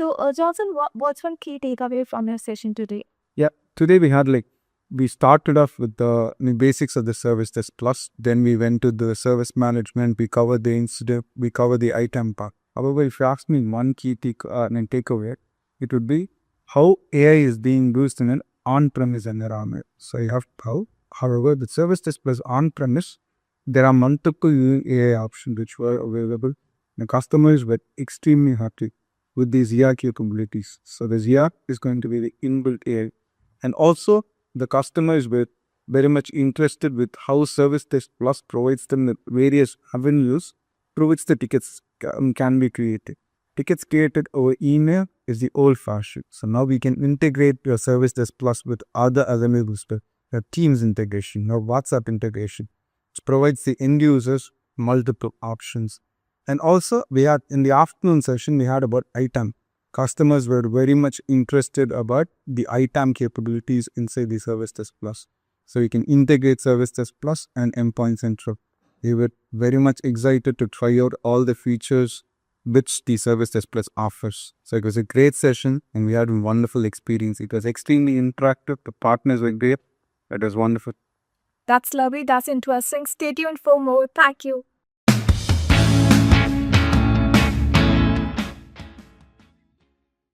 So, Johnson, what's one key takeaway from your session today? Yeah, today we started off with the basics of the ServiceDesk Plus. Then we went to the service management. We covered the incident. We covered the item part. However, if you ask me one key takeaway, it would be how AI is being used in an on-premise environment. So you have how. However, the ServiceDesk Plus on-premise, there are multiple AI options which were available. The customers were extremely happy with the Zia capabilities. So the Zia is going to be the inbuilt AI. And also, the customers were very much interested with how ServiceDesk Plus provides them with various avenues through which the tickets can be created. Tickets created over email is the old fashioned. So now we can integrate your ServiceDesk Plus with other avenues, the Teams integration or WhatsApp integration, which provides the end users multiple options. And also, we had in the afternoon session, we had about ITAM. Customers were very much interested about the ITAM capabilities inside the ServiceDesk Plus. So you can integrate ServiceDesk Plus and Endpoint Central. They were very much excited to try out all the features which the ServiceDesk Plus offers. So it was a great session and we had a wonderful experience. It was extremely interactive. The partners were great. It was wonderful. That's lovely. That's interesting. Stay tuned for more. Thank you.